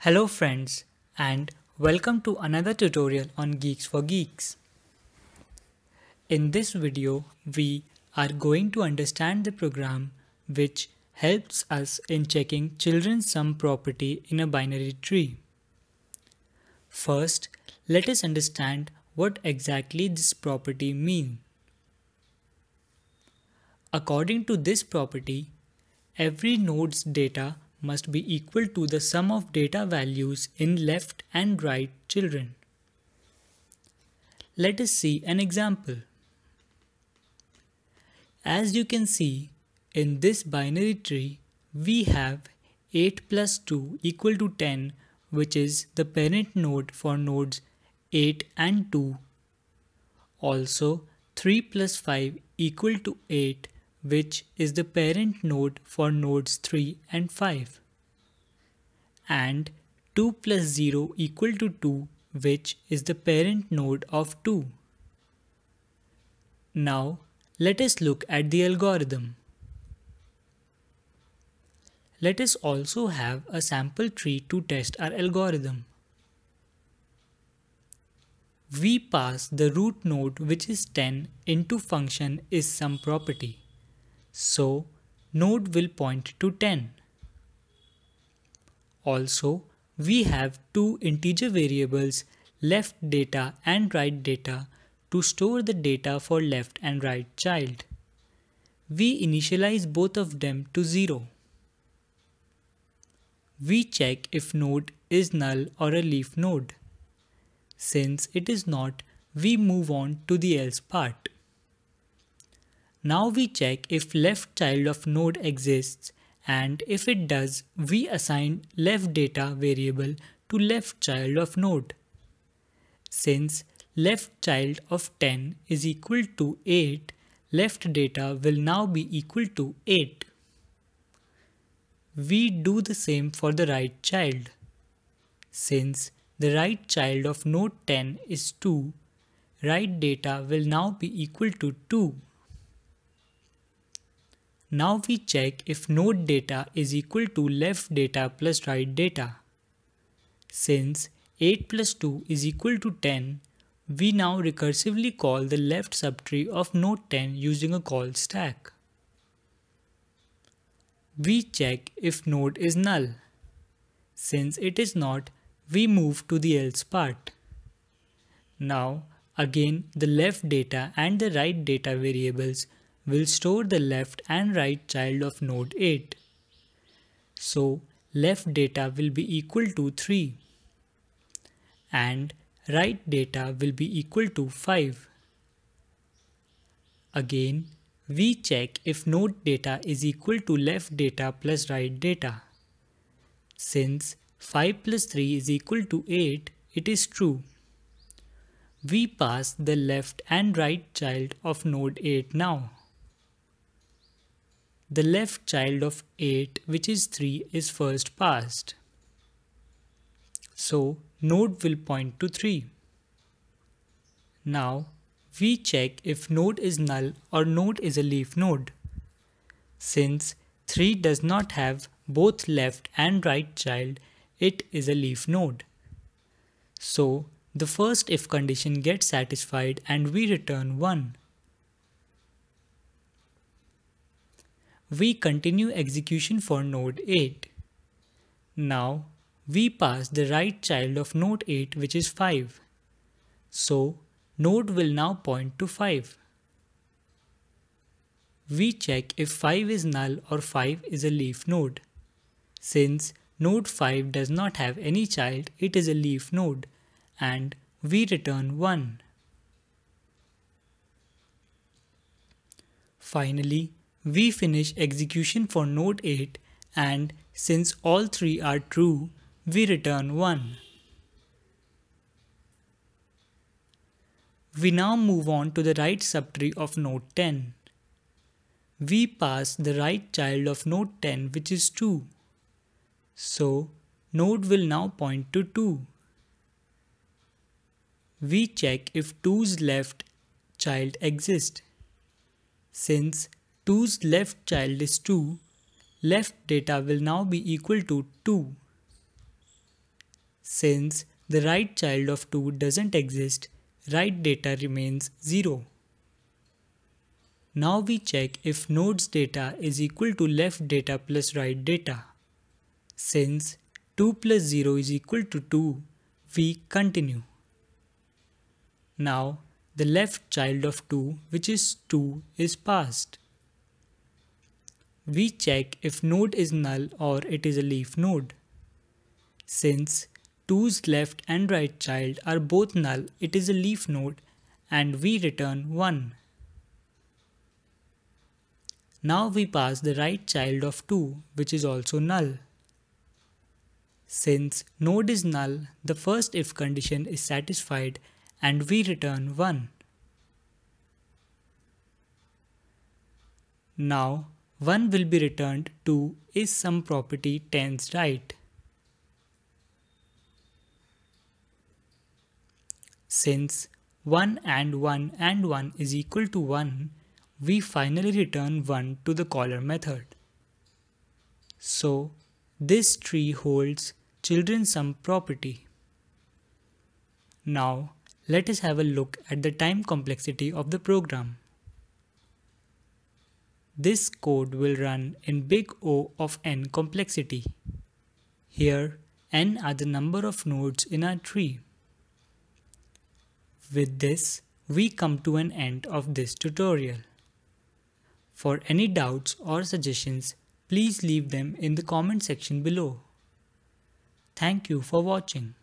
Hello friends and welcome to another tutorial on Geeks for Geeks. In this video, we are going to understand the program which helps us in checking children's sum property in a binary tree. First, let us understand what exactly this property means. According to this property, every node's data must be equal to the sum of data values in left and right children. Let us see an example. As you can see, in this binary tree, we have 8 plus 2 equal to 10, which is the parent node for nodes 8 and 2. Also, 3 plus 5 equal to 8, which is the parent node for nodes 3 and 5. And 2 plus 0 equal to 2, which is the parent node of 2. Now, let us look at the algorithm. Let us also have a sample tree to test our algorithm. We pass the root node, which is 10, into function isSum property. So, node will point to 10. Also, we have two integer variables, left data and right data, to store the data for left and right child. We initialize both of them to 0. We check if node is null or a leaf node. Since it is not, we move on to the else part. Now we check if left child of node exists, and if it does, we assign left data variable to left child of node. Since left child of 10 is equal to 8, left data will now be equal to 8. We do the same for the right child. Since the right child of node 10 is 2, right data will now be equal to 2. Now we check if node data is equal to left data plus right data. Since 8 plus 2 is equal to 10, we now recursively call the left subtree of node 10 using a call stack. We check if node is null. Since it is not, we move to the else part. Now, again, the left data and the right data variables will store the left and right child of node 8. So, left data will be equal to 3 and right data will be equal to 5. Again, we check if node data is equal to left data plus right data. Since 5 plus 3 is equal to 8, it is true. We pass the left and right child of node 8 now. The left child of 8, which is 3, is first passed. So, node will point to 3. Now, we check if node is null or node is a leaf node. Since 3 does not have both left and right child, it is a leaf node. So, the first if condition gets satisfied and we return 1. We continue execution for node 8. Now, we pass the right child of node 8, which is 5. So, node will now point to 5. We check if 5 is null or 5 is a leaf node. Since node 5 does not have any child, it is a leaf node, and we return 1. Finally, we finish execution for node 8, and since all three are true, we return 1. We now move on to the right subtree of node 10. We pass the right child of node 10, which is 2. So, node will now point to 2. We check if 2's left child exists. Since 2's left child is 2, left data will now be equal to 2. Since the right child of 2 doesn't exist, right data remains 0. Now we check if node's data is equal to left data plus right data. Since 2 plus 0 is equal to 2, we continue. Now the left child of 2, which is 2, is passed. We check if node is null or it is a leaf node. Since 2's left and right child are both null, it is a leaf node and we return 1. Now we pass the right child of 2, which is also null. Since node is null, the first if condition is satisfied and we return 1. Now 1 will be returned to is some property tens right. Since 1 and 1 and 1 is equal to 1, we finally return 1 to the caller method. So this tree holds children sum property. Now let us have a look at the time complexity of the program. This code will run in big O of n complexity. Here n are the number of nodes in our tree. With this, we come to an end of this tutorial. For any doubts or suggestions, please leave them in the comment section below. Thank you for watching.